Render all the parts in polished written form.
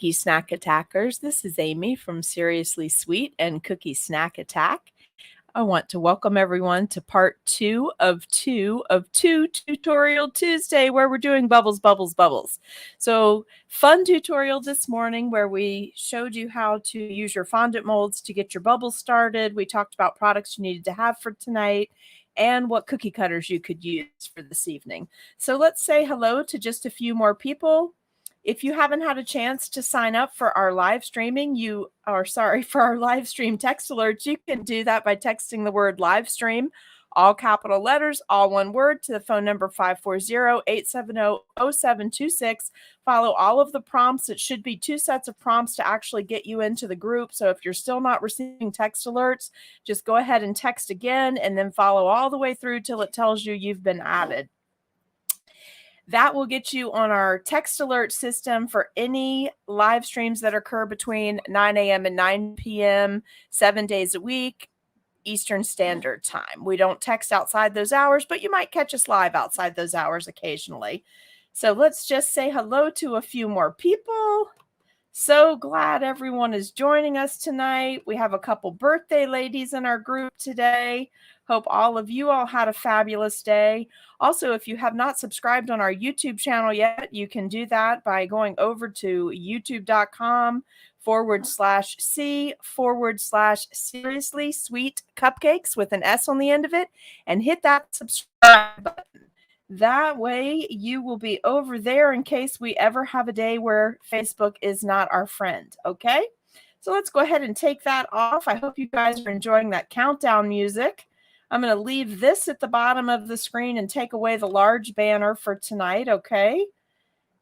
Cookie Snack Attackers. This is Amy from Seriously Sweet and Cookie Snack Attack. I want to welcome everyone to part 2 of 2 Tutorial Tuesday, where we're doing bubbles, bubbles, bubbles. So fun tutorial this morning where we showed you how to use your fondant molds to get your bubbles started. We talked about products you needed to have for tonight and what cookie cutters you could use for this evening. So let's say hello to just a few more people. If you haven't had a chance to sign up for our live streaming, for our live stream text alerts, you can do that by texting the word live stream, all capital letters, all one word, to the phone number 540-870-0726. Follow all of the prompts. It should be 2 sets of prompts to actually get you into the group. So if you're still not receiving text alerts, just go ahead and text again and then follow all the way through till it tells you you've been added. That will get you on our text alert system for any live streams that occur between 9 a.m. and 9 p.m., 7 days a week, Eastern Standard Time. We don't text outside those hours, but you might catch us live outside those hours occasionally. So let's just say hello to a few more people. So glad everyone is joining us tonight. We have a couple birthday ladies in our group today. Hope all of you all had a fabulous day. Also, if you have not subscribed on our YouTube channel yet, you can do that by going over to youtube.com/C/Seriously Sweet Cupcakes with an S on the end of it, and hit that subscribe button. That way you will be over there in case we ever have a day where Facebook is not our friend. Okay, so let's go ahead and take that off. I hope you guys are enjoying that countdown music. I'm going to leave this at the bottom of the screen and take away the large banner for tonight. Okay,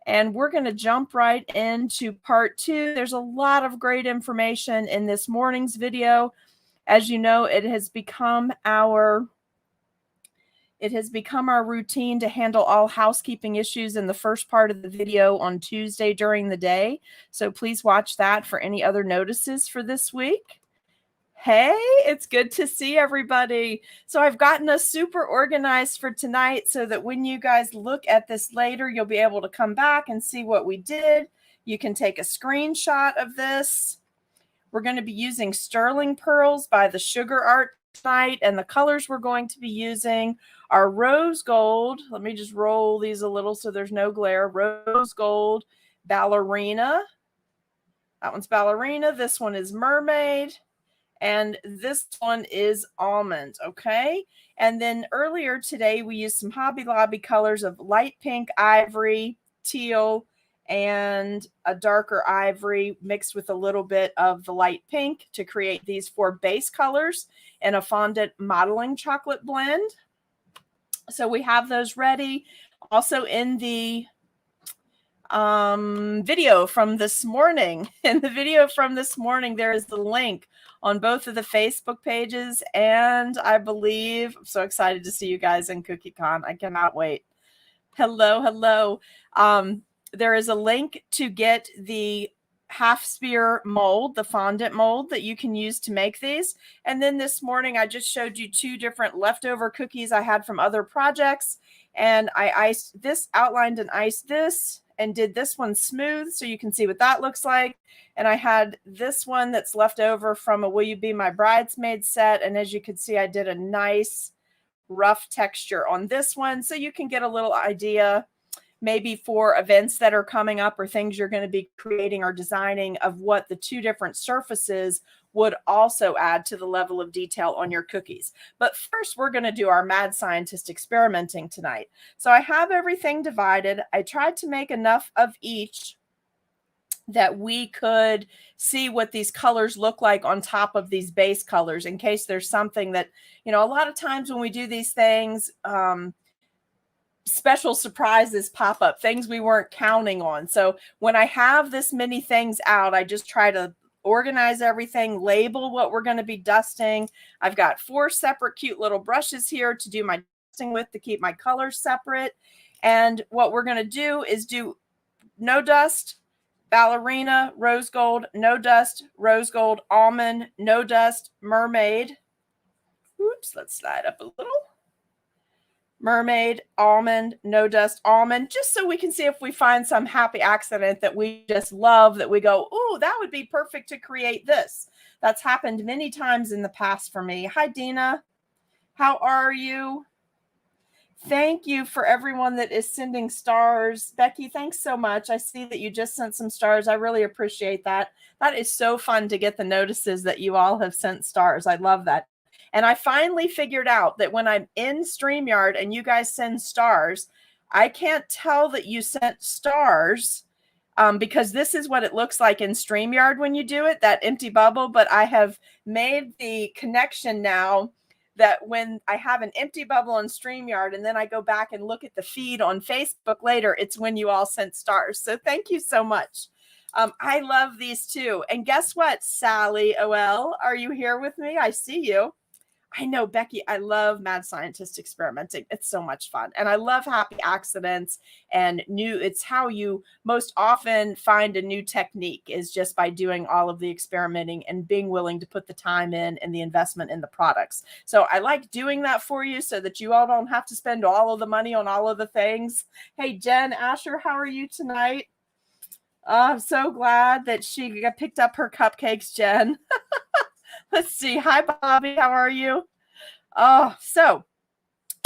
and we're going to jump right into part 2. There's a lot of great information in this morning's video. As you know, it has become our routine to handle all housekeeping issues in the first part of the video on Tuesday during the day. So please watch that for any other notices for this week. Hey, it's good to see everybody. So I've gotten us super organized for tonight so that when you guys look at this later, you'll be able to come back and see what we did. You can take a screenshot of this. We're going to be using Sterling Pearls by the Sugar Art tonight, and the colors we're going to be using are Rose Gold. Let me just roll these a little so there's no glare. Rose Gold, Ballerina. That one's Ballerina. This one is Mermaid. And this one is almond, okay? And then earlier today, we used some Hobby Lobby colors of light pink, ivory, teal, and a darker ivory mixed with a little bit of the light pink to create these 4 base colors in a fondant modeling chocolate blend. So we have those ready. Also in the video from this morning. In the video from this morning, there is the link on both of the Facebook pages. And I believe, I'm so excited to see you guys in CookieCon. I cannot wait. Hello, hello. There is a link to get the half sphere mold, the fondant mold that you can use to make these. And then this morning, I just showed you 2 different leftover cookies I had from other projects. And I iced this, outlined and iced this, and did this one smooth so you can see what that looks like. And I had this one that's left over from a Will You Be My Bridesmaid set. And as you can see, I did a nice rough texture on this one so you can get a little idea maybe for events that are coming up or things you're going to be creating or designing of what the 2 different surfaces would also add to the level of detail on your cookies. But first, we're going to do our mad scientist experimenting tonight. So I have everything divided. I tried to make enough of each that we could see what these colors look like on top of these base colors in case there's something that, you know, a lot of times when we do these things, special surprises pop up, things we weren't counting on. So when I have this many things out, I just try to organize everything, label what we're going to be dusting. I've got 4 separate cute little brushes here to do my dusting with to keep my colors separate. And what we're going to do is do no dust, ballerina, rose gold, no dust, rose gold, almond, no dust, mermaid. Oops, let's slide up a little. Mermaid, almond, no dust, almond, just so we can see if we find some happy accident that we just love, that we go, oh, that would be perfect to create this. That's happened many times in the past for me. Hi, Dina. How are you? Thank you for everyone that is sending stars. Becky, thanks so much. I see that you just sent some stars. I really appreciate that. That is so fun to get the notices that you all have sent stars. I love that. And I finally figured out that when I'm in StreamYard and you guys send stars, I can't tell that you sent stars because this is what it looks like in StreamYard when you do it, that empty bubble. But I have made the connection now that when I have an empty bubble on StreamYard and then I go back and look at the feed on Facebook later, it's when you all sent stars. So thank you so much. I love these too. And guess what, Sally OL, are you here with me? I see you. I know, Becky, I love mad scientist experimenting. It's so much fun. And I love happy accidents and it's how you most often find a new technique is just by doing all of the experimenting and being willing to put the time in and the investment in the products. So I like doing that for you so that you all don't have to spend all of the money on all of the things. Hey, Jen Asher, how are you tonight? I'm so glad that she got picked up her cupcakes, Jen. Let's see. Hi, Bobby. How are you? Oh, so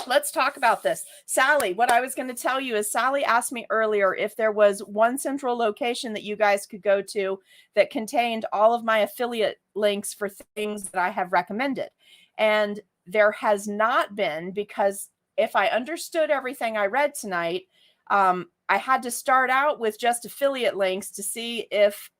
let's talk about this. Sally, what I was going to tell you is Sally asked me earlier if there was one central location that you guys could go to that contained all of my affiliate links for things that I have recommended. And there has not been, because if I understood everything I read tonight, I had to start out with just affiliate links to see if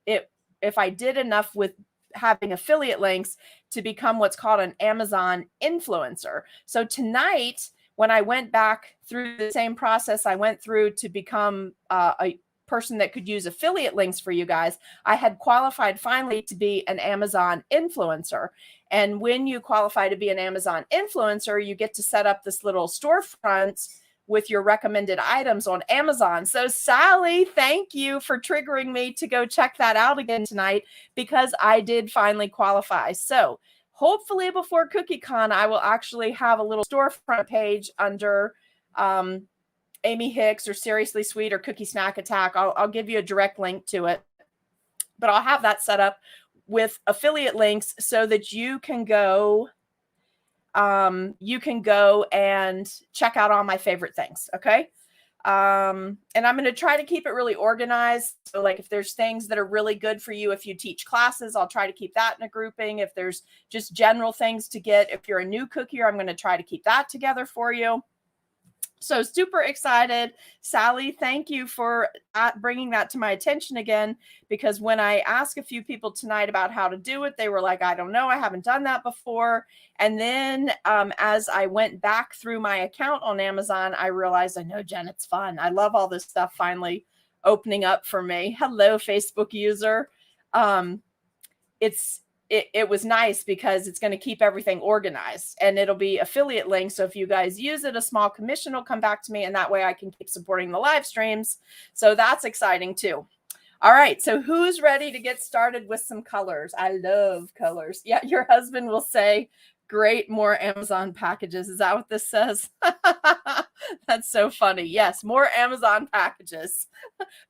I did enough with having affiliate links to become what's called an Amazon influencer. So tonight, when I went back through the same process I went through to become a person that could use affiliate links for you guys, I had qualified finally to be an Amazon influencer. And when you qualify to be an Amazon influencer, you get to set up this little storefront with your recommended items on Amazon. So Sally, thank you for triggering me to go check that out again tonight, because I did finally qualify. So hopefully before CookieCon, I will actually have a little storefront page under Amy Hicks or Seriously Sweet or Cookie Snack Attack. I'll give you a direct link to it, but I'll have that set up with affiliate links so that you can go and check out all my favorite things. Okay. And I'm going to try to keep it really organized. So like if there's things that are really good for you, if you teach classes, I'll try to keep that in a grouping. If there's just general things to get, if you're a new cookier, I'm going to try to keep that together for you. So super excited. Sally, thank you for bringing that to my attention again, because when I asked a few people tonight about how to do it, they were like, I don't know, I haven't done that before. And then as I went back through my account on Amazon, I realized, I know, Jen, it's fun. I love all this stuff finally opening up for me. Hello, Facebook user. It was nice because it's going to keep everything organized, and it'll be affiliate links. So if you guys use it, a small commission will come back to me, and that way I can keep supporting the live streams. So that's exciting too. All right. So who's ready to get started with some colors? I love colors. Yeah. Your husband will say, great, more Amazon packages. Is that what this says? That's so funny. Yes, more Amazon packages.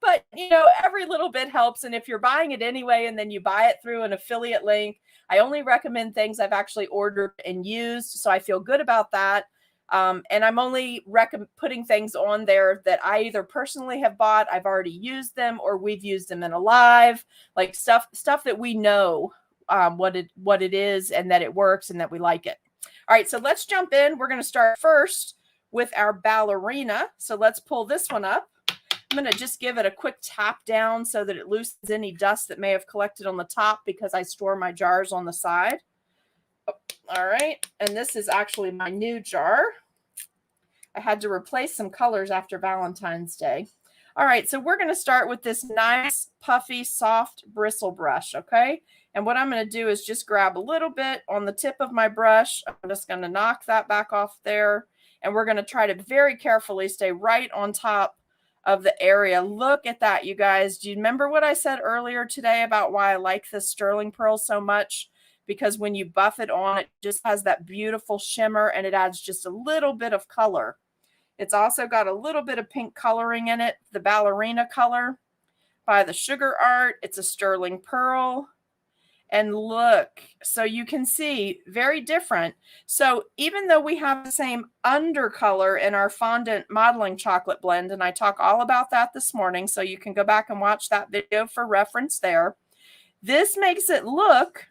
But, you know, every little bit helps. And if you're buying it anyway, and then you buy it through an affiliate link, I only recommend things I've actually ordered and used. So I feel good about that. And I'm only putting things on there that I either personally have bought, I've already used them, or we've used them in a live, like stuff that we know what it is, and that it works, and that we like it. All right, so let's jump in. We're going to start first with our ballerina. So let's pull this one up. I'm going to just give it a quick tap down so that it loosens any dust that may have collected on the top, because I store my jars on the side. Oh, all right, and this is actually my new jar. I had to replace some colors after Valentine's Day. All right, so we're going to start with this nice, puffy, soft bristle brush, okay? And what I'm going to do is just grab a little bit on the tip of my brush. I'm just going to knock that back off there. And we're going to try to very carefully stay right on top of the area. Look at that, you guys. Do you remember what I said earlier today about why I like this sterling pearl so much? Because when you buff it on, it just has that beautiful shimmer, and it adds just a little bit of color. It's also got a little bit of pink coloring in it, the ballerina color by the Sugar Art. It's a sterling pearl. And look, so you can see, very different. So even though we have the same undercolor in our fondant modeling chocolate blend, and I talk all about that this morning, so you can go back and watch that video for reference there. This makes it look,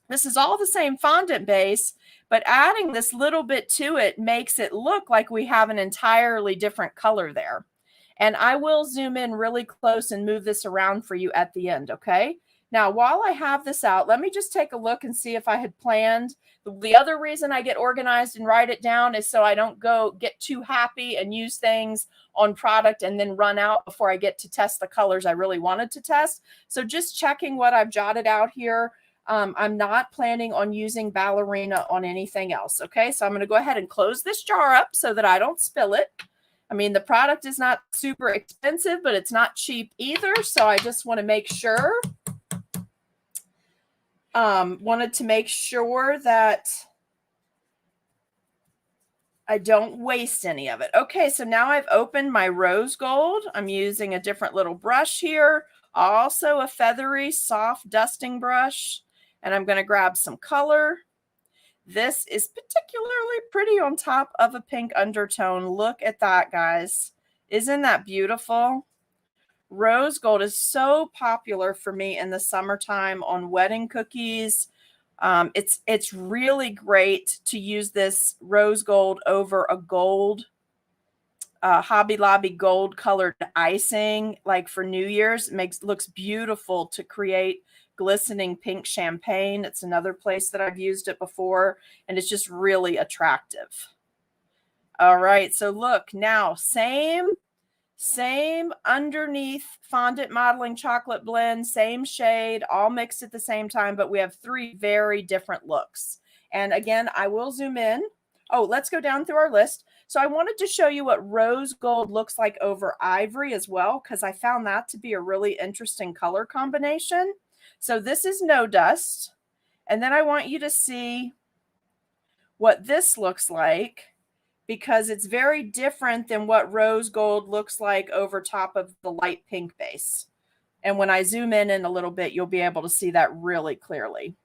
this is all the same fondant base, but adding this little bit to it makes it look like we have an entirely different color there. And I will zoom in really close and move this around for you at the end, okay? Now, while I have this out, let me just take a look and see if I had planned. The other reason I get organized and write it down is so I don't get too happy and use things on product and then run out before I get to test the colors I really wanted to test. So just checking what I've jotted out here. I'm not planning on using ballerina on anything else. Okay, so I'm going to go ahead and close this jar up so that I don't spill it. I mean, the product is not super expensive, but it's not cheap either. So I just want to make sure, wanted to make sure that I don't waste any of it. Okay, so now I've opened my rose gold. I'm using a different little brush here. Also a feathery, soft dusting brush. And I'm going to grab some color. This is particularly pretty on top of a pink undertone. Look at that, guys. Isn't that beautiful? Rose gold is so popular for me in the summertime on wedding cookies. It's really great to use this rose gold over a gold, Hobby Lobby gold colored icing, like for New Year's. It looks beautiful to create glistening pink champagne. It's another place that I've used it before, and it's just really attractive. All right, so look now, same underneath fondant modeling chocolate blend, same shade, all mixed at the same time, but we have three very different looks. And again, I will zoom in. Oh, let's go down through our list. So I wanted to show you what rose gold looks like over ivory as well, because I found that to be a really interesting color combination. So this is No Dust. And then I want you to see what this looks like, because it's very different than what rose gold looks like over top of the light pink base. And when I zoom in a little bit, you'll be able to see that really clearly.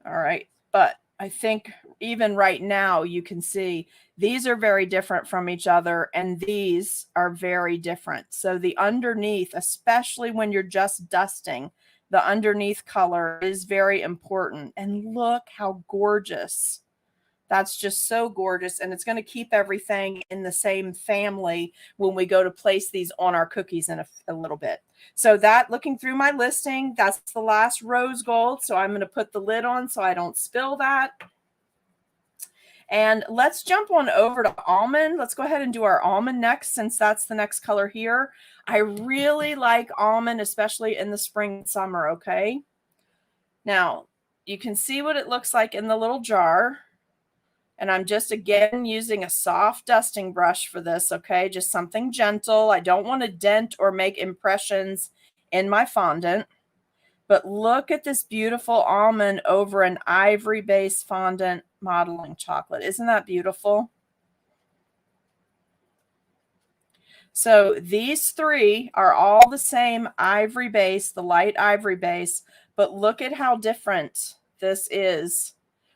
All right, but I think even right now you can see these are very different from each other, and these are very different. So the underneath, especially when you're just dusting, the underneath color is very important. And look how gorgeous. That's just so gorgeous. And it's going to keep everything in the same family when we go to place these on our cookies in a little bit. So that, looking through my listing, that's the last rose gold. So I'm going to put the lid on so I don't spill that. And let's jump on over to almond. Let's go ahead and do our almond next, since that's the next color here. I really like almond, especially in the spring and summer, okay? Now, you can see what it looks like in the little jar. And I'm just, again, using a soft dusting brush for this, okay? Just something gentle. I don't want to dent or make impressions in my fondant. But look at this beautiful almond over an ivory-based fondant modeling chocolate. Isn't that beautiful? So these three are all the same ivory base, the light ivory base, but look at how different this is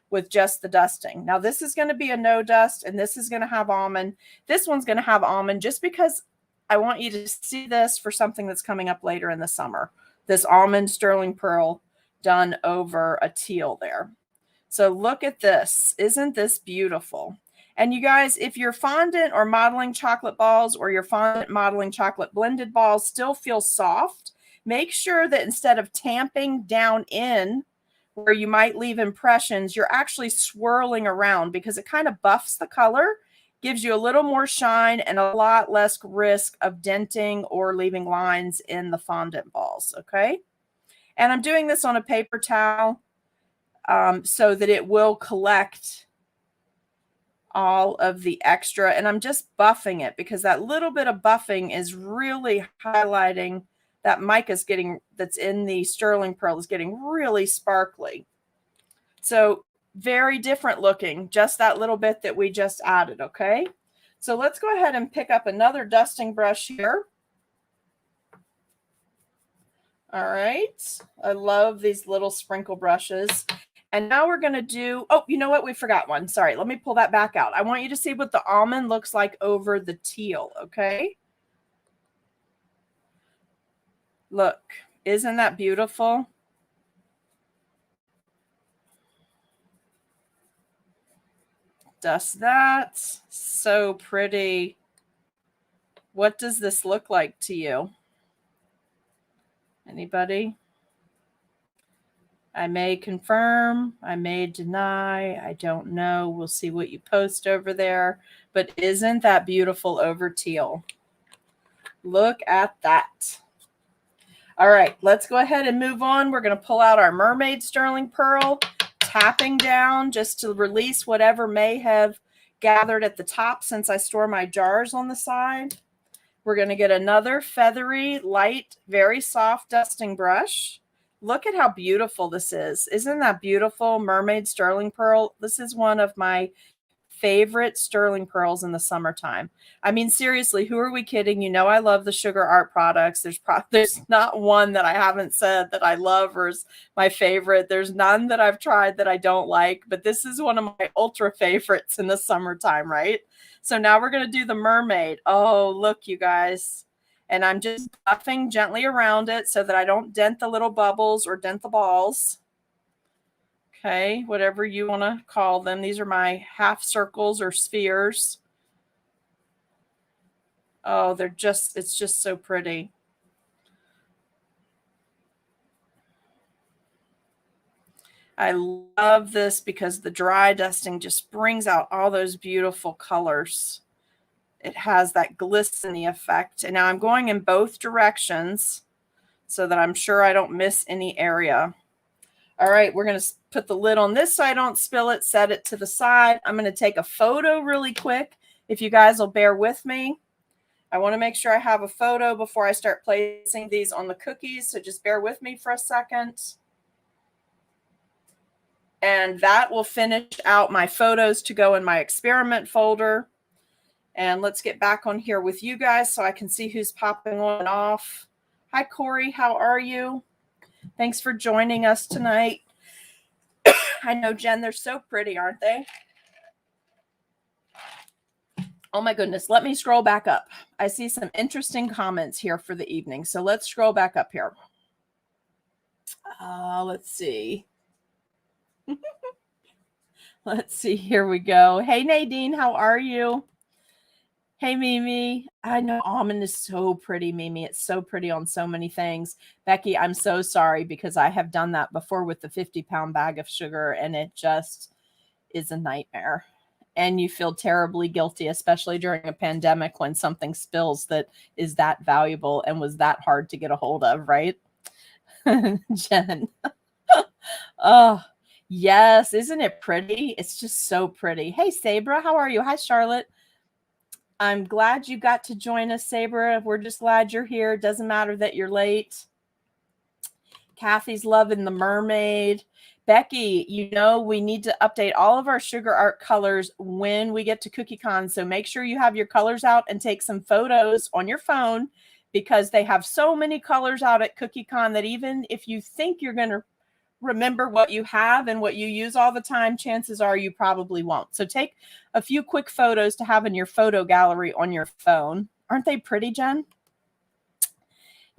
with just the dusting. Now this is going to be a no dust, and this is going to have almond. This one's going to have almond just because I want you to see this for something that's coming up later in the summer. This almond sterling pearl done over a teal there. So look at this. Isn't this beautiful? And you guys, if your fondant or modeling chocolate balls or your fondant modeling chocolate blended balls still feel soft, make sure that instead of tamping down in where you might leave impressions, you're actually swirling around, because it kind of buffs the color, gives you a little more shine and a lot less risk of denting or leaving lines in the fondant balls, okay? And I'm doing this on a paper towel so that it will collect all of the extra. And I'm just buffing it because that little bit of buffing is really highlighting that mica's that's in the sterling pearl is getting really sparkly. So very different looking, just that little bit that we just added, okay? So let's go ahead and pick up another dusting brush here. All right. I love these little sprinkle brushes. And now we're going to do, oh, you know what? We forgot one. Sorry. Let me pull that back out. I want you to see what the almond looks like over the teal, okay? Look, isn't that beautiful? Dust that. So pretty. What does this look like to you? Anybody? I may confirm, I may deny, I don't know. We'll see what you post over there. But isn't that beautiful over teal? Look at that. All right, let's go ahead and move on. We're going to pull out our mermaid sterling pearl, tapping down just to release whatever may have gathered at the top since I store my jars on the side. We're going to get another feathery, light, very soft dusting brush. Look at how beautiful this is. Isn't that beautiful? Mermaid sterling pearl. This is one of my favorite sterling pearls in the summertime. I mean, seriously, who are we kidding? You know, I love the Sugar Art products. There's not one that I haven't said that I love or is my favorite. There's none that I've tried that I don't like, but this is one of my ultra favorites in the summertime, right? So now we're going to do the mermaid. Oh, look, you guys. And I'm just buffing gently around it so that I don't dent the little bubbles or dent the balls. Okay, whatever you want to call them. These are my half circles or spheres. Oh, it's just so pretty. I love this because the dry dusting just brings out all those beautiful colors. It has that glistening effect. And now I'm going in both directions so that I'm sure I don't miss any area. All right, we're going to put the lid on this so I don't spill it, set it to the side. I'm going to take a photo really quick, if you guys will bear with me. I want to make sure I have a photo before I start placing these on the cookies, so just bear with me for a second. And that will finish out my photos to go in my experiment folder. And let's get back on here with you guys so I can see who's popping on and off. Hi, Corey. How are you? Thanks for joining us tonight. I know, Jen, they're so pretty, aren't they? Oh my goodness. Let me scroll back up. I see some interesting comments here for the evening. So let's scroll back up here. Let's see. Let's see. Here we go. Hey, Nadine, how are you? Hey, Mimi. I know almond is so pretty, Mimi. It's so pretty on so many things. Becky, I'm so sorry because I have done that before with the 50-pound bag of sugar, and it just is a nightmare. And you feel terribly guilty, especially during a pandemic when something spills that is that valuable and was that hard to get a hold of, right? Jen. Oh, yes. Isn't it pretty? It's just so pretty. Hey, Sabra, how are you? Hi, Charlotte. I'm glad you got to join us, Sabra. We're just glad you're here. Doesn't matter that you're late. Kathy's loving the mermaid. Becky, you know, we need to update all of our sugar art colors when we get to CookieCon. So make sure you have your colors out and take some photos on your phone because they have so many colors out at CookieCon that even if you think you're going to remember what you have and what you use all the time, chances are you probably won't. So take a few quick photos to have in your photo gallery on your phone. Aren't they pretty, Jen?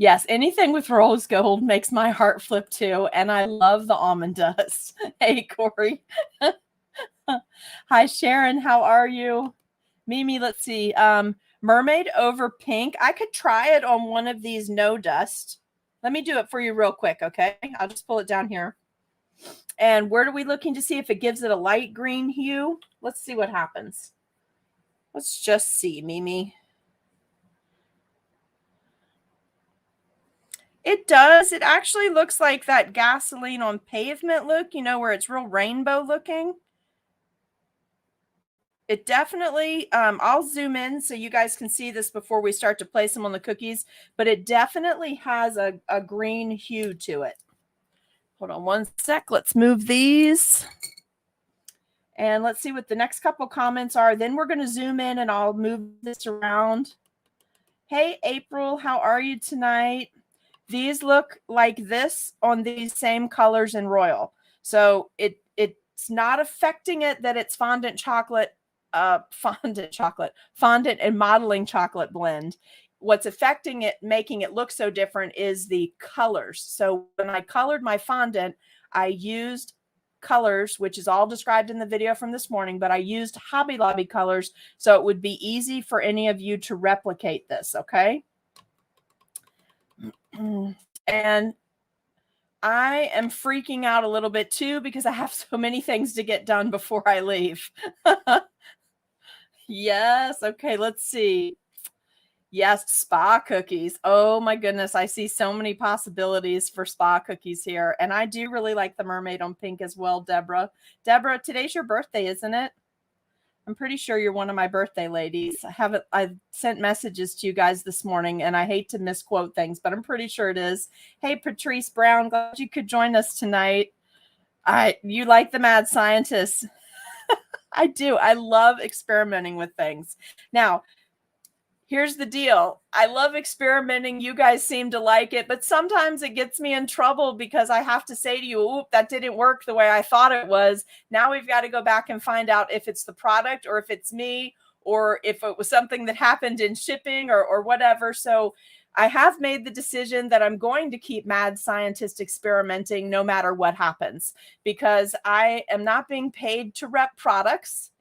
Yes, anything with rose gold makes my heart flip too. And I love the almond dust. Hey, Corey. Hi, Sharon. How are you? Mimi, let's see. Mermaid over pink. I could try it on one of these no dust. Let me do it for you real quick, okay? I'll just pull it down here. And where are we looking to see if it gives it a light green hue? Let's see what happens. Let's just see, Mimi. It does. It actually looks like that gasoline on pavement look, you know, where it's real rainbow looking. It definitely, I'll zoom in so you guys can see this before we start to place them on the cookies, but it definitely has a green hue to it. Hold on one sec. Let's move these. And let's see what the next couple comments are. Then we're going to zoom in and I'll move this around. Hey, April, how are you tonight? These look like this on these same colors in Royal. So it's not affecting it that it's fondant and modeling chocolate blend. What's affecting it, making it look so different, is the colors. So when I colored my fondant, I used colors, which is all described in the video from this morning, but I used Hobby Lobby colors so it would be easy for any of you to replicate this, okay? And I am freaking out a little bit too because I have so many things to get done before I leave. Yes. Okay. Let's see. Yes. Spa cookies. Oh my goodness. I see so many possibilities for spa cookies here. And I do really like the mermaid on pink as well, Deborah. Deborah, today's your birthday, isn't it? I'm pretty sure you're one of my birthday ladies. I sent messages to you guys this morning and I hate to misquote things, but I'm pretty sure it is. Hey, Patrice Brown, glad you could join us tonight. You like the mad scientist. I do. I love experimenting with things. Now, here's the deal. I love experimenting. You guys seem to like it, but sometimes it gets me in trouble because I have to say to you, oop, that didn't work the way I thought it was. Now we've got to go back and find out if it's the product or if it's me or if it was something that happened in shipping or whatever. So I have made the decision that I'm going to keep mad scientist experimenting no matter what happens because I am not being paid to rep products.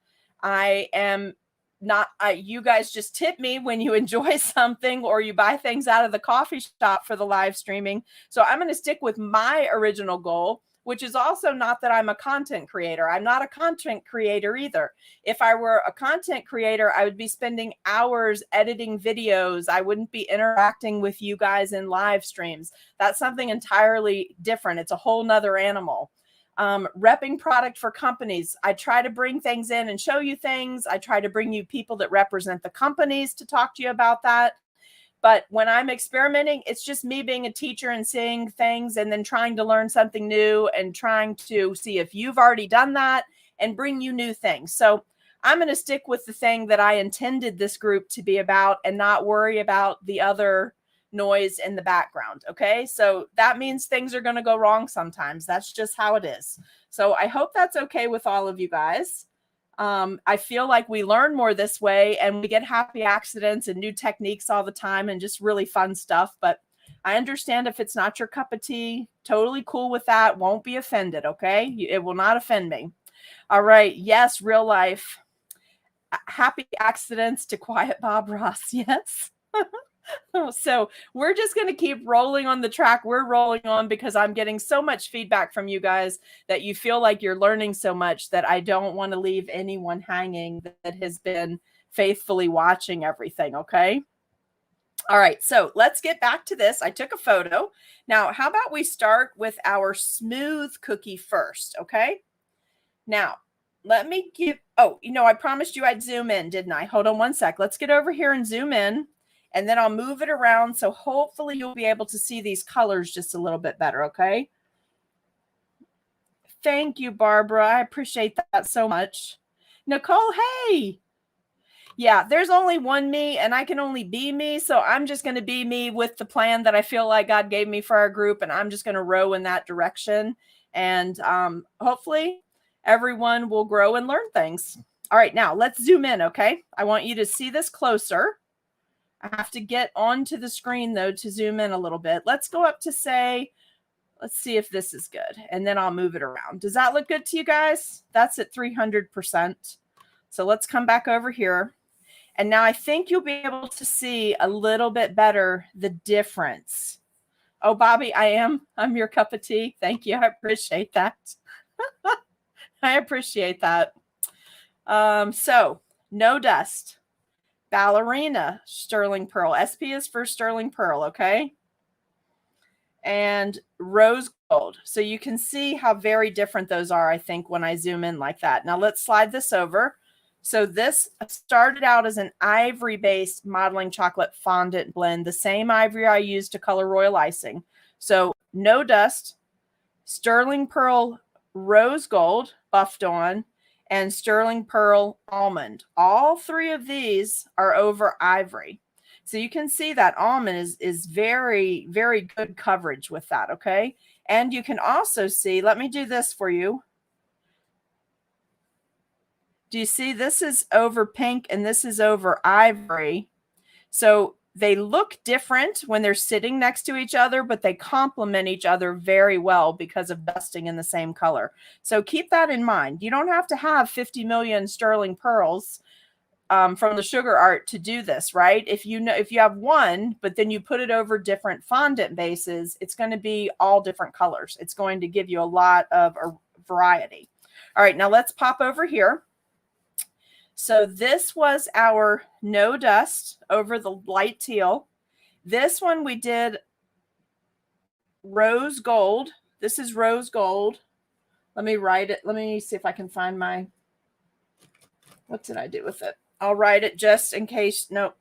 I am not you guys just tip me when you enjoy something or you buy things out of the coffee shop for the live streaming. So I'm going to stick with my original goal, which is also not that I'm a content creator. I'm not a content creator either. If I were a content creator, I would be spending hours editing videos. I wouldn't be interacting with you guys in live streams. That's something entirely different. It's a whole nother animal. Repping product for companies. I try to bring things in and show you things. I try to bring you people that represent the companies to talk to you about that. But when I'm experimenting, it's just me being a teacher and seeing things and then trying to learn something new and trying to see if you've already done that and bring you new things. So I'm going to stick with the thing that I intended this group to be about and not worry about the other noise in the background. Okay, so that means things are going to go wrong sometimes. That's just how it is. So I hope that's okay with all of you guys. I feel like we learn more this way, and we get happy accidents and new techniques all the time and just really fun stuff. But I understand if it's not your cup of tea, totally cool with that. Won't be offended. Okay, it will not offend me. All right. Yes, real life. Happy accidents to Quiet Bob Ross. Yes. So we're just going to keep rolling on the track we're rolling on, because I'm getting so much feedback from you guys that you feel like you're learning so much that I don't want to leave anyone hanging that has been faithfully watching everything. Okay. All right. So let's get back to this. I took a photo. Now, how about we start with our smooth cookie first? Okay. Now, let me give, oh, I promised you I'd zoom in, didn't I? Hold on one sec. Let's get over here and zoom in, and then I'll move it around. So hopefully you'll be able to see these colors just a little bit better. Okay. Thank you, Barbara. I appreciate that so much. Nicole, hey. Yeah, there's only one me, and I can only be me. So I'm just going to be me with the plan that I feel like God gave me for our group. And I'm just going to row in that direction. And hopefully everyone will grow and learn things. All right, now let's zoom in. Okay. I want you to see this closer. I have to get onto the screen though to zoom in a little bit. Let's go up to say, let's see if this is good. And then I'll move it around. Does that look good to you guys? That's at 300%. So let's come back over here. And now I think you'll be able to see a little bit better the difference. Oh, Bobby, I'm your cup of tea. Thank you. I appreciate that. I appreciate that. So no dust, ballerina, sterling pearl. SP is for sterling pearl. Okay. And rose gold. So you can see how very different those are, I think, when I zoom in like that. Now let's slide this over. So this started out as an ivory-based modeling chocolate fondant blend, the same ivory I used to color royal icing. So no dust, sterling pearl rose gold buffed on, and sterling pearl almond. All three of these are over ivory. So you can see that almond is very, very good coverage with that, okay? And you can also see, let me do this for you. Do you see this is over pink and this is over ivory? So they look different when they're sitting next to each other, but they complement each other very well because of dusting in the same color. So keep that in mind. You don't have to have 50 million sterling pearls from the sugar art to do this, right? If you have one, but then you put it over different fondant bases, it's going to be all different colors. It's going to give you a lot of variety. All right, now let's pop over here. So this was our no dust over the light teal. This one we did rose gold. This is rose gold. Let me write it. Let me see if I can find my, what did I do with it? I'll write it just in case. Nope.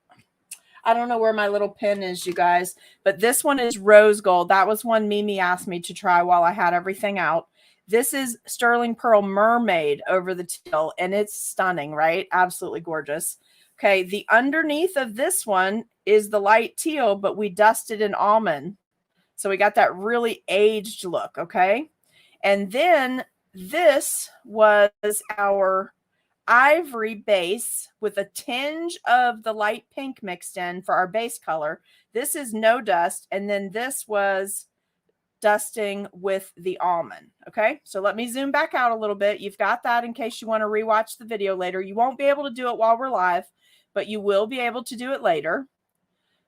I don't know where my little pen is, you guys, but this one is rose gold. That was one Mimi asked me to try while I had everything out. This is sterling pearl mermaid over the teal, and it's stunning, right? Absolutely gorgeous. Okay, the underneath of this one is the light teal, but we dusted in almond. So we got that really aged look, okay? And then this was our ivory base with a tinge of the light pink mixed in for our base color. This is no dust, and then this was dusting with the almond. Okay, so let me zoom back out a little bit. You've got that in case you want to rewatch the video later. You won't be able to do it while we're live, but you will be able to do it later.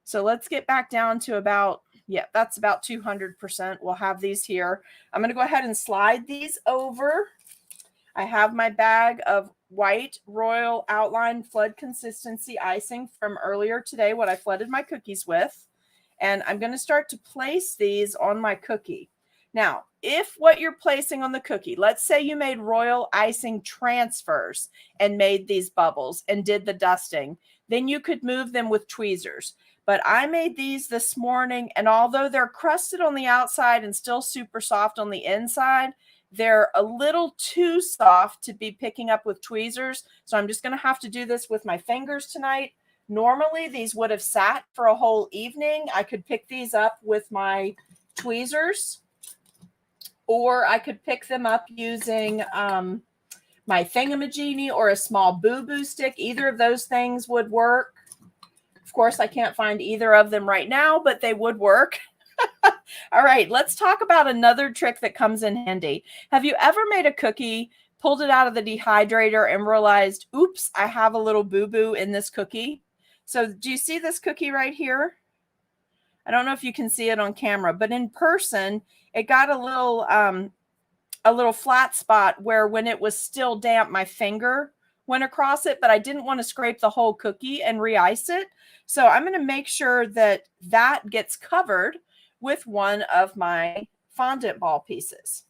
So let's get back down to about, yeah, that's about 200%. We'll have these here. I'm going to go ahead and slide these over. I have my bag of white royal outline flood consistency icing from earlier today, what I flooded my cookies with. And I'm going to start to place these on my cookie. Now, if what you're placing on the cookie, let's say you made royal icing transfers and made these bubbles and did the dusting, then you could move them with tweezers. But I made these this morning, and although they're crusted on the outside and still super soft on the inside, they're a little too soft to be picking up with tweezers. So I'm just going to have to do this with my fingers tonight. Normally, these would have sat for a whole evening. I could pick these up with my tweezers, or I could pick them up using my Thingamajiggy or a small boo-boo stick. Either of those things would work. Of course, I can't find either of them right now, but they would work. All right, let's talk about another trick that comes in handy. Have you ever made a cookie, pulled it out of the dehydrator, and realized, oops, I have a little boo-boo in this cookie? So do you see this cookie right here? I don't know if you can see it on camera, but in person, it got a little flat spot where when it was still damp, my finger went across it, but I didn't want to scrape the whole cookie and re-ice it. So I'm going to make sure that that gets covered with one of my fondant ball pieces.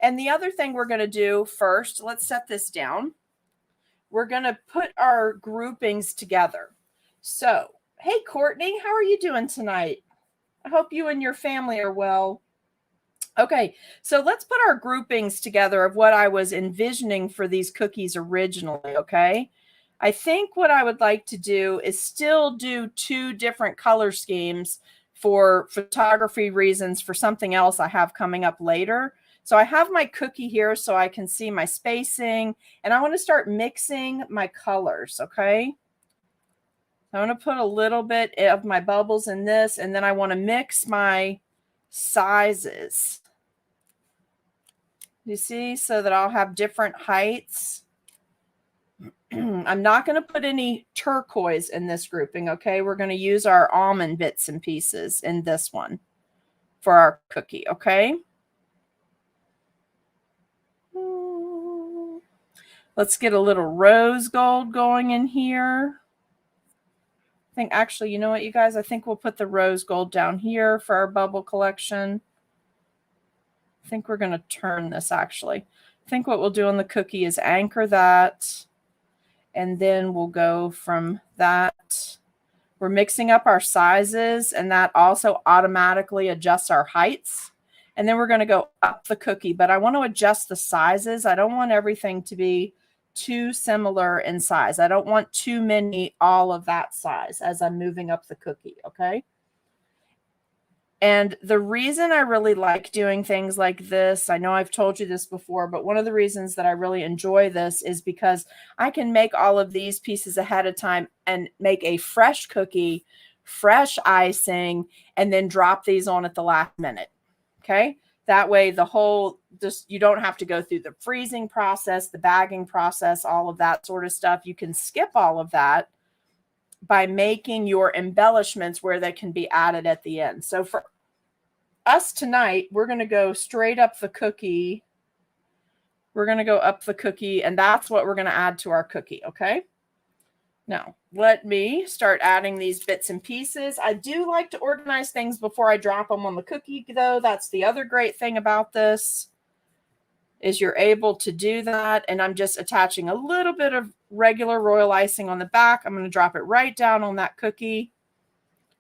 And the other thing we're going to do first, let's set this down. We're going to put our groupings together. So, hey, Courtney, how are you doing tonight? I hope you and your family are well. Okay, so let's put our groupings together of what I was envisioning for these cookies originally, okay? I think what I would like to do is still do 2 different color schemes for photography reasons for something else I have coming up later. So I have my cookie here so I can see my spacing, and I want to start mixing my colors, okay? I'm going to put a little bit of my bubbles in this, and then I want to mix my sizes. You see, so that I'll have different heights. I'm not going to put any turquoise in this grouping, okay? We're going to use our almond bits and pieces in this one for our cookie, okay? Let's get a little rose gold going in here. I think actually, you know what, you guys? I think we'll put the rose gold down here for our bubble collection. I think we're going to turn this actually. I think what we'll do on the cookie is anchor that, and then we'll go from that. We're mixing up our sizes, and that also automatically adjusts our heights. And then we're going to go up the cookie, but I want to adjust the sizes. I don't want everything to be too similar in size. I don't want too many all of that size as I'm moving up the cookie, okay? And the reason I really like doing things like this, I know I've told you this before, but one of the reasons that I really enjoy this is because I can make all of these pieces ahead of time and make a fresh cookie, fresh icing, and then drop these on at the last minute. Okay. That way the whole, just, you don't have to go through the freezing process, the bagging process, all of that sort of stuff. You can skip all of that by making your embellishments where they can be added at the end. So for us tonight, we're going to go straight up the cookie. We're going to go up the cookie, and that's what we're going to add to our cookie, okay? Now, let me start adding these bits and pieces. I do like to organize things before I drop them on the cookie, though. That's the other great thing about this, is you're able to do that. And I'm just attaching a little bit of regular royal icing on the back. I'm going to drop it right down on that cookie.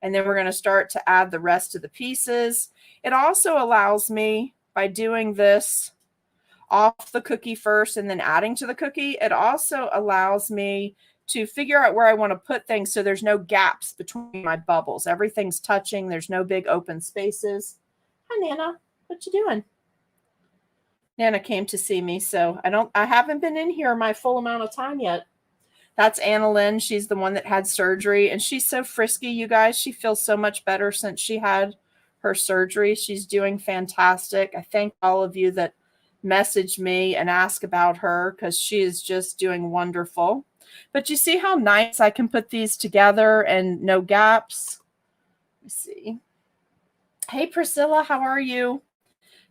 And then we're going to start to add the rest of the pieces. It also allows me, by doing this off the cookie first and then adding to the cookie, it also allows me to figure out where I want to put things so there's no gaps between my bubbles. Everything's touching. There's no big open spaces. Hi, Nana. What you doing? Nana came to see me, so I haven't been in here my full amount of time yet. That's Anna Lynn. She's the one that had surgery, and she's so frisky, you guys. She feels so much better since she had her surgery. She's doing fantastic. I thank all of you that message me and ask about her, because she is just doing wonderful. But you see how nice I can put these together and no gaps? Let's see. Hey, Priscilla, how are you?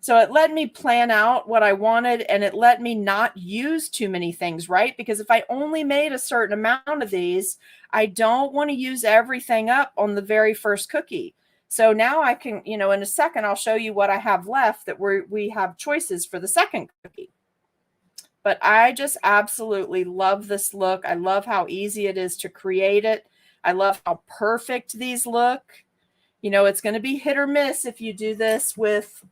So it let me plan out what I wanted, and it let me not use too many things, right? Because if I only made a certain amount of these, I don't want to use everything up on the very first cookie. So now I can, in a second, I'll show you what I have left that we have choices for the second cookie. But I just absolutely love this look. I love how easy it is to create it. I love how perfect these look. It's going to be hit or miss if you do this with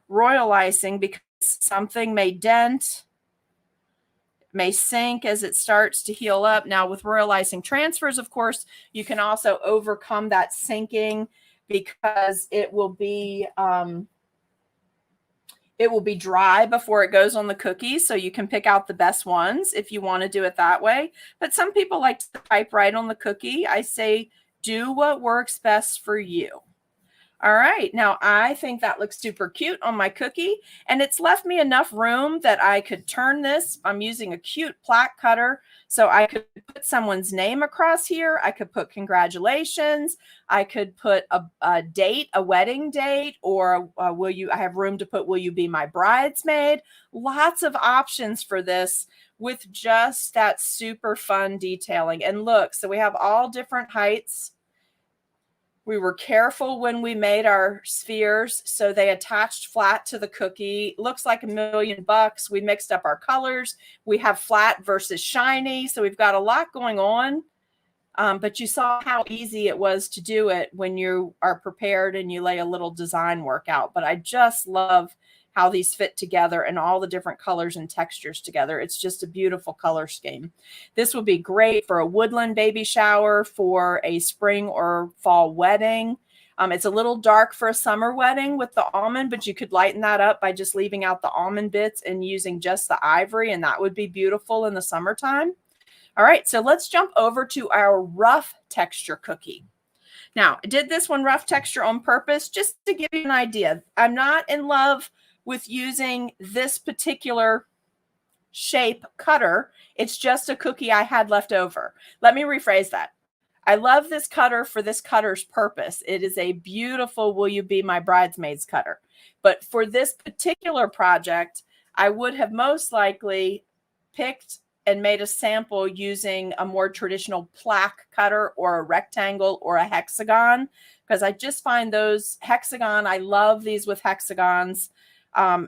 royal icing, because something may dent, may sink as it starts to heal up. Now with royal icing transfers, of course, you can also overcome that sinking because it will be dry before it goes on the cookies. So you can pick out the best ones if you want to do it that way. But some people like to type right on the cookie. I say, do what works best for you. All right, now I think that looks super cute on my cookie, and it's left me enough room that I could turn this. I'm using a cute plaque cutter, so I could put someone's name across here. I could put congratulations. I could put a date, a wedding date, or I have room to put, will you be my bridesmaid? Lots of options for this with just that super fun detailing. And look, so we have all different heights. We were careful when we made our spheres, so they attached flat to the cookie. Looks like $1,000,000. We mixed up our colors. We have flat versus shiny, so we've got a lot going on. But you saw how easy it was to do it when you are prepared and you lay a little design work out. But I just love how these fit together and all the different colors and textures together. It's just a beautiful color scheme. This would be great for a woodland baby shower, for a spring or fall wedding. It's a little dark for a summer wedding with the almond, but you could lighten that up by just leaving out the almond bits and using just the ivory, and that would be beautiful in the summertime. All right, so let's jump over to our rough texture cookie. Now, I did this one rough texture on purpose just to give you an idea. I'm not in love with using this particular shape cutter. It's just a cookie I had left over. Let me rephrase that. I love this cutter for this cutter's purpose. It is a beautiful will you be my bridesmaid's cutter. But for this particular project, I would have most likely picked and made a sample using a more traditional plaque cutter or a rectangle or a hexagon, because I just find those hexagon, I love these with hexagons.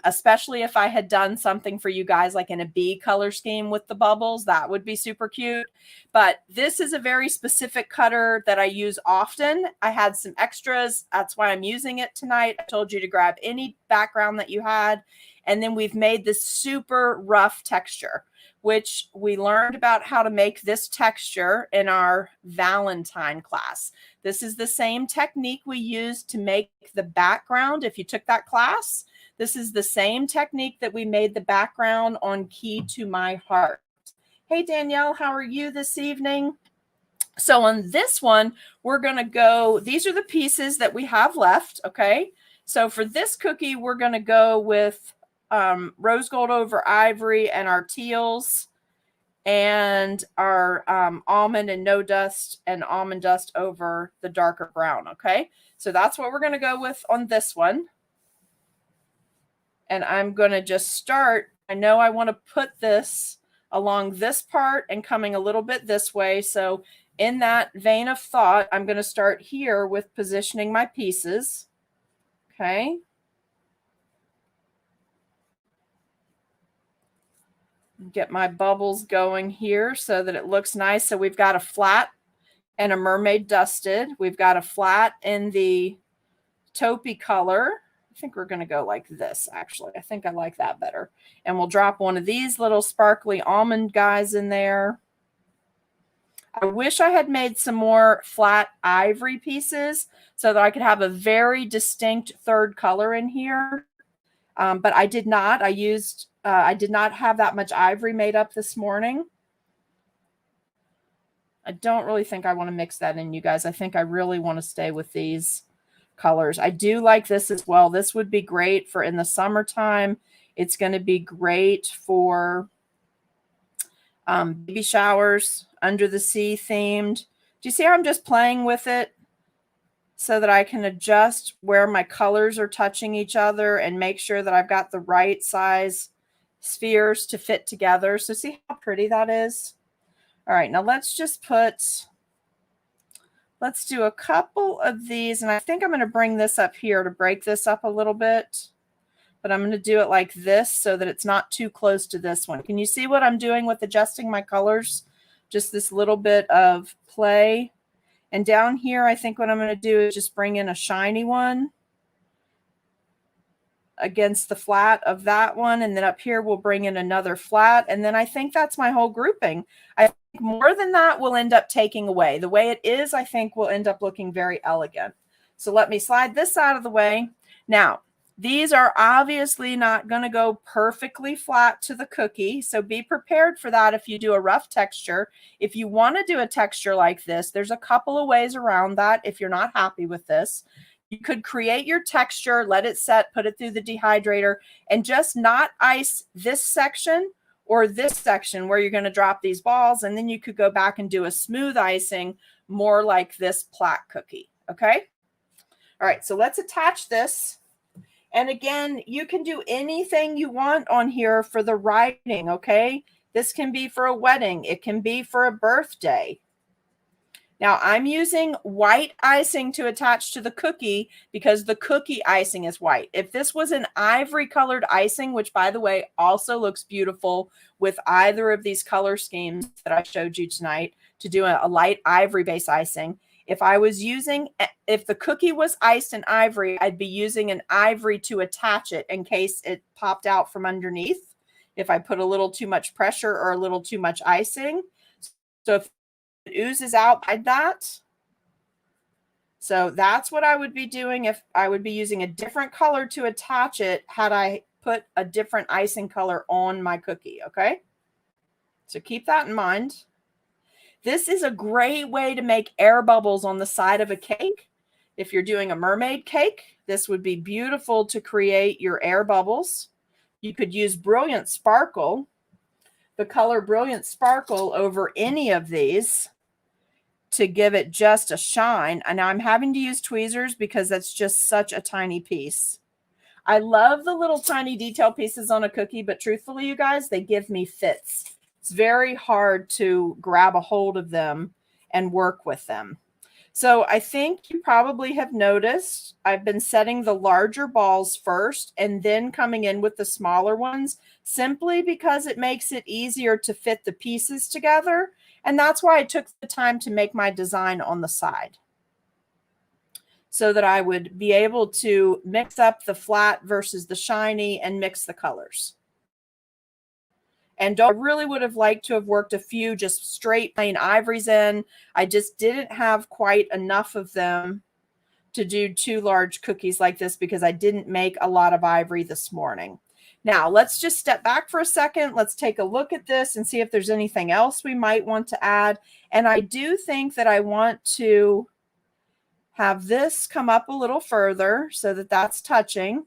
Especially if I had done something for you guys like in a bee color scheme with the bubbles, that would be super cute. But this is a very specific cutter that I use often. I had some extras. That's why I'm using it tonight. I told you to grab any background that you had. And then we've made this super rough texture, which we learned about how to make this texture in our Valentine class. This is the same technique we used to make the background. If you took that class, this is the same technique that we made the background on Key to My Heart. Hey, Danielle, how are you this evening? So on this one, we're going to go, these are the pieces that we have left, okay? So for this cookie, we're going to go with rose gold over ivory and our teals and our almond and no dust and almond dust over the darker brown, okay? So that's what we're going to go with on this one. And I'm going to just start. I know I want to put this along this part and coming a little bit this way. So in that vein of thought, I'm going to start here with positioning my pieces. Okay. Get my bubbles going here so that it looks nice. So we've got a flat and a mermaid dusted. We've got a flat in the taupey color. I think we're going to go like this, actually. I think I like that better. And we'll drop one of these little sparkly almond guys in there. I wish I had made some more flat ivory pieces so that I could have a very distinct third color in here. But I did not. I did not have that much ivory made up this morning. I don't really think I want to mix that in, you guys. I think I really want to stay with these colors. I do like this as well. This would be great for in the summertime. It's going to be great for baby showers, under the sea themed. Do you see how I'm just playing with it so that I can adjust where my colors are touching each other and make sure that I've got the right size spheres to fit together? So see how pretty that is? All right, now let's do a couple of these, and I think I'm going to bring this up here to break this up a little bit, but I'm going to do it like this so that it's not too close to this one. Can you see what I'm doing with adjusting my colors? Just this little bit of play. And down here, I think what I'm going to do is just bring in a shiny one. against the flat of that one. And then up here, we'll bring in another flat. And then I think that's my whole grouping. I think more than that will end up taking away. The way it is, I think will end up looking very elegant. So let me slide this out of the way. Now, these are obviously not going to go perfectly flat to the cookie. So be prepared for that if you do a rough texture. If you want to do a texture like this, there's a couple of ways around that if you're not happy with this. You could create your texture, let it set, put it through the dehydrator, and just not ice this section or this section where you're going to drop these balls. And then you could go back and do a smooth icing more like this plaque cookie. Okay. All right. So let's attach this. And again, you can do anything you want on here for the writing, okay? This can be for a wedding. It can be for a birthday. Now, I'm using white icing to attach to the cookie because the cookie icing is white. If this was an ivory colored icing, which, by the way, also looks beautiful with either of these color schemes that I showed you tonight to do a light ivory base icing, if the cookie was iced in ivory, I'd be using an ivory to attach it in case it popped out from underneath, if I put a little too much pressure or a little too much icing. So if it oozes out like that, so that's what I would be doing if I would be using a different color to attach it had I put a different icing color on my cookie, okay? So keep that in mind. This is a great way to make air bubbles on the side of a cake. If you're doing a mermaid cake, this would be beautiful to create your air bubbles. You could use Brilliant Sparkle, the color Brilliant Sparkle over any of these to give it just a shine. And now I'm having to use tweezers because that's just such a tiny piece. I love the little tiny detail pieces on a cookie, but truthfully, you guys, they give me fits. It's very hard to grab a hold of them and work with them. So I think you probably have noticed I've been setting the larger balls first and then coming in with the smaller ones simply because it makes it easier to fit the pieces together. And that's why I took the time to make my design on the side, so that I would be able to mix up the flat versus the shiny and mix the colors. And I really would have liked to have worked a few just straight plain ivories in. I just didn't have quite enough of them to do 2 large cookies like this because I didn't make a lot of ivory this morning. Now, let's just step back for a second. Let's take a look at this and see if there's anything else we might want to add. And I do think that I want to have this come up a little further so that that's touching.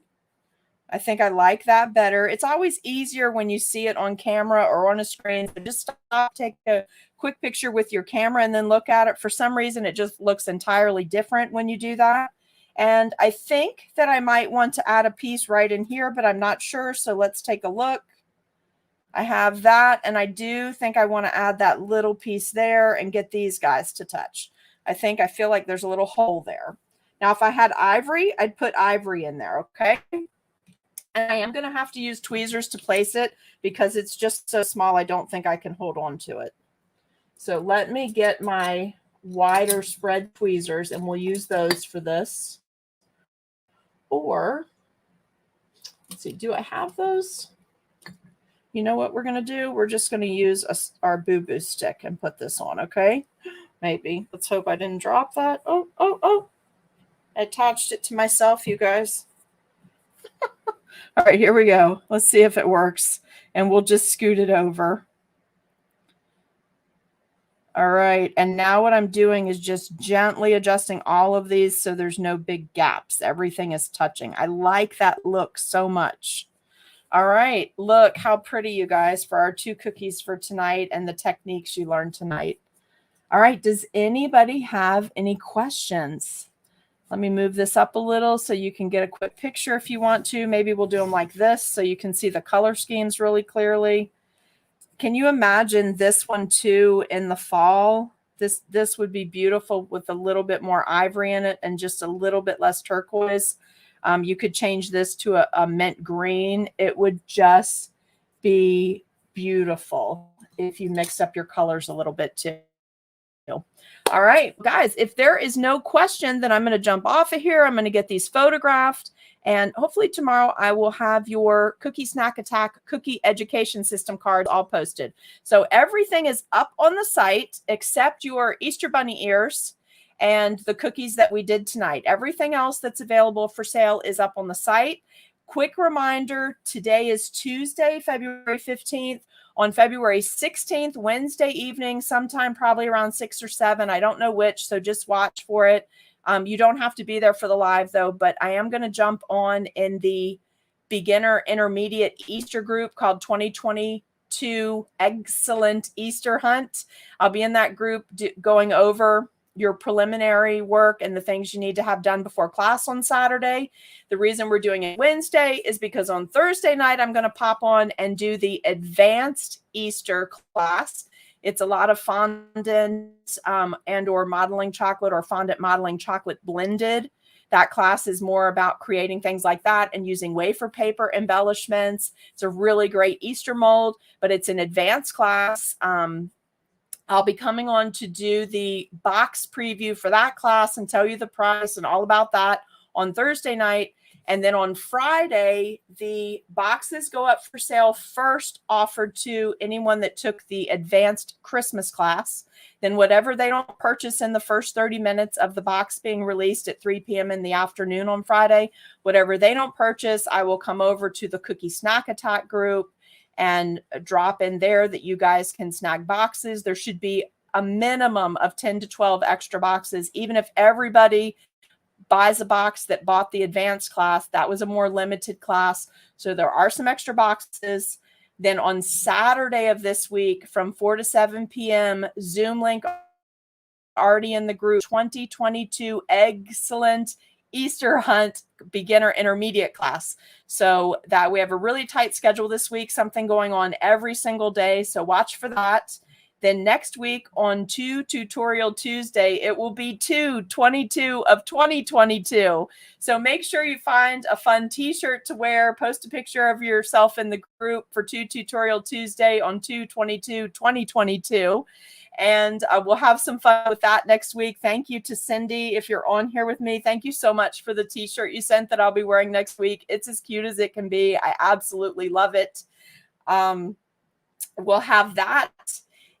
I think I like that better. It's always easier when you see it on camera or on a screen. So just stop, take a quick picture with your camera and then look at it. For some reason, it just looks entirely different when you do that. And I think that I might want to add a piece right in here, but I'm not sure. So let's take a look. I have that. And I do think I want to add that little piece there and get these guys to touch. I feel like there's a little hole there. Now, if I had ivory, I'd put ivory in there, okay? And I am going to have to use tweezers to place it because it's just so small, I don't think I can hold on to it. So let me get my wider spread tweezers and we'll use those for this. Or, let's see, do I have those? You know what we're going to do? We're just going to use our boo-boo stick and put this on, okay? Maybe. Let's hope I didn't drop that. Oh. I attached it to myself, you guys. All right, here we go. Let's see if it works. And we'll just scoot it over. All right. And now what I'm doing is just gently adjusting all of these so there's no big gaps. Everything is touching. I like that look so much. All right. Look how pretty, you guys, for our 2 cookies for tonight and the techniques you learned tonight. All right. Does anybody have any questions? Let me move this up a little so you can get a quick picture if you want to. Maybe we'll do them like this so you can see the color schemes really clearly. Can you imagine this one too in the fall? This would be beautiful with a little bit more ivory in it and just a little bit less turquoise. You could change this to a mint green. It would just be beautiful if you mixed up your colors a little bit too. All right, guys, if there is no question, then I'm going to jump off of here. I'm going to get these photographed And hopefully tomorrow I will have your Cookie Snack Attack cookie education system cards all posted. So everything is up on the site except your Easter Bunny ears and the cookies that we did tonight. Everything else that's available for sale is up on the site. Quick reminder, today is Tuesday, February 15th. On February 16th, Wednesday evening, sometime probably around 6 or 7, I don't know which, so just watch for it. You don't have to be there for the live though, but I am going to jump on in the beginner intermediate Easter group called 2022 Excellent Easter Hunt. I'll be in that group going over your preliminary work and the things you need to have done before class on Saturday. The reason we're doing it Wednesday is because on Thursday night, I'm going to pop on and do the advanced Easter class. It's a lot of fondant and or modeling chocolate or fondant modeling chocolate blended. That class is more about creating things like that and using wafer paper embellishments. It's a really great Easter mold, but it's an advanced class. I'll be coming on to do the box preview for that class and tell you the price and all about that on Thursday night. And then on Friday, the boxes go up for sale first, offered to anyone that took the advanced Christmas class. Then whatever they don't purchase in the first 30 minutes of the box being released at 3 p.m. in the afternoon on Friday, whatever they don't purchase, I will come over to the Cookie Snack Attack group and drop in there that you guys can snag boxes. There should be a minimum of 10 to 12 extra boxes. Even if everybody buys a box that bought the advanced class, that was a more limited class. So there are some extra boxes. Then on Saturday of this week from 4 to 7 p.m., Zoom link already in the group, 2022 Excellent Easter Hunt beginner intermediate class. So that we have a really tight schedule this week, something going on every single day. So watch for that. Then next week on 2 Tutorial Tuesday, it will be 2/22 of 2022. So make sure you find a fun t-shirt to wear, post a picture of yourself in the group for 2 Tutorial Tuesday on 2/22/2022. And we'll have some fun with that next week. Thank you to Cindy. If you're on here with me, thank you so much for the t-shirt you sent that I'll be wearing next week. It's as cute as it can be. I absolutely love it. We'll have that.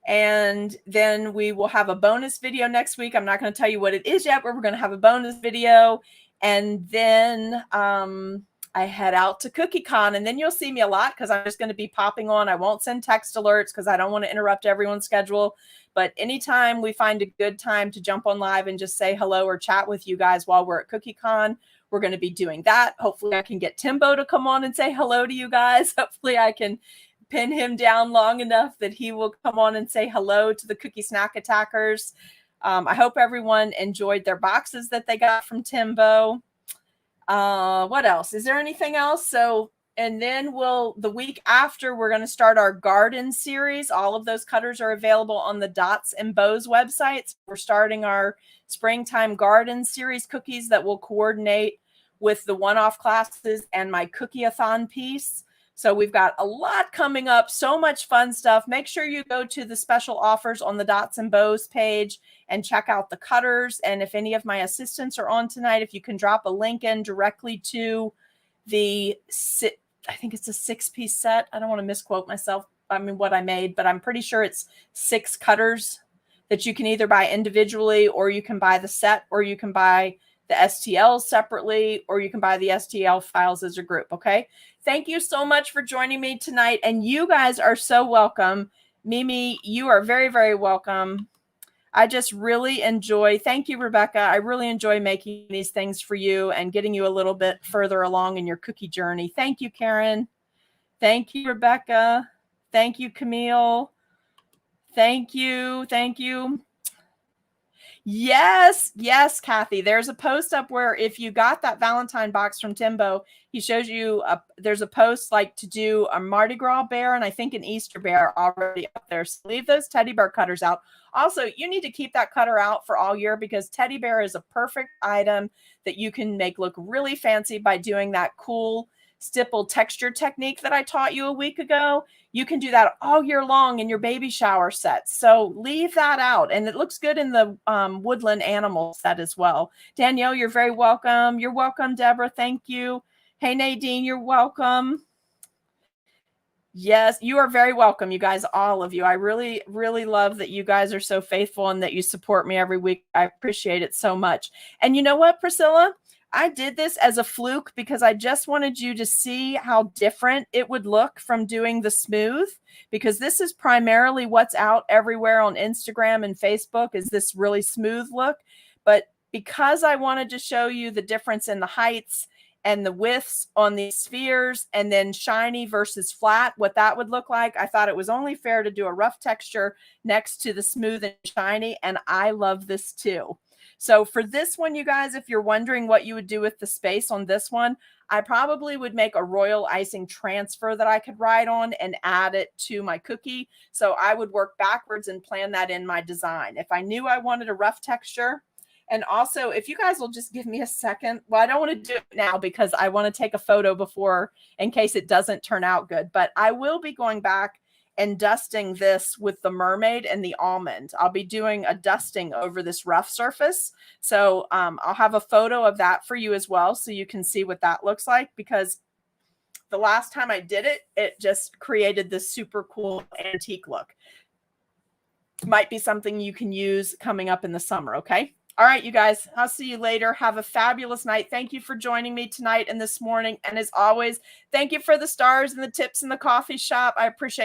And then we will have a bonus video next week. I'm not going to tell you what it is yet, but we're going to have a bonus video. And then I head out to CookieCon, and then you'll see me a lot because I'm just going to be popping on. I won't send text alerts because I don't want to interrupt everyone's schedule. But anytime we find a good time to jump on live and just say hello or chat with you guys while we're at CookieCon, we're going to be doing that. Hopefully I can get Timbo to come on and say hello to you guys. Hopefully I can pin him down long enough that he will come on and say hello to the Cookie Snack Attackers. I hope everyone enjoyed their boxes that they got from Timbo. What else? Is there anything else? So, and then the week after, we're going to start our garden series. All of those cutters are available on the Dots and Bows websites. We're starting our springtime garden series cookies that will coordinate with the one-off classes and my cookie-a-thon piece. So we've got a lot coming up, so much fun stuff. Make sure you go to the special offers on the Dots and Bows page and check out the cutters. And if any of my assistants are on tonight, if you can drop a link in directly to the, I think it's a 6-piece set. I don't want to misquote myself. I mean, what I made, but I'm pretty sure it's 6 cutters that you can either buy individually, or you can buy the set, or you can buy the STLs separately, or you can buy the STL files as a group. Okay. Thank you so much for joining me tonight. And you guys are so welcome. Mimi, you are very, very welcome. I just really enjoy, thank you, Rebecca. I really enjoy making these things for you and getting you a little bit further along in your cookie journey. Thank you, Karen. Thank you, Rebecca. Thank you, Camille. Thank you. Thank you. Yes, yes, Kathy. There's a post up where if you got that Valentine box from Timbo, he shows you there's a post like to do a Mardi Gras bear and I think an Easter bear already up there. So leave those teddy bear cutters out. Also, you need to keep that cutter out for all year because teddy bear is a perfect item that you can make look really fancy by doing that cool stipple texture technique that I taught you a week ago. You can do that all year long in your baby shower sets. So leave that out. And it looks good in the woodland animal set as well. Danielle, you're very welcome. You're welcome, Deborah. Thank you. Hey, Nadine, you're welcome. Yes, you are very welcome, you guys, all of you. I really, really love that you guys are so faithful and that you support me every week. I appreciate it so much. And you know what, Priscilla? I did this as a fluke because I just wanted you to see how different it would look from doing the smooth, because this is primarily what's out everywhere on Instagram and Facebook is this really smooth look. But because I wanted to show you the difference in the heights and the widths on these spheres and then shiny versus flat, what that would look like, I thought it was only fair to do a rough texture next to the smooth and shiny. And I love this too. So for this one, you guys, if you're wondering what you would do with the space on this one, I probably would make a royal icing transfer that I could write on and add it to my cookie. So I would work backwards and plan that in my design. If I knew I wanted a rough texture, and also, if you guys will just give me a second. Well, I don't want to do it now because I want to take a photo before in case it doesn't turn out good. But I will be going back and dusting this with the mermaid and the almond. I'll be doing a dusting over this rough surface. So I'll have a photo of that for you as well so you can see what that looks like, because the last time I did it, it just created this super cool antique look. Might be something you can use coming up in the summer, okay? All right, you guys, I'll see you later. Have a fabulous night. Thank you for joining me tonight and this morning. And as always, thank you for the stars and the tips in the coffee shop. I appreciate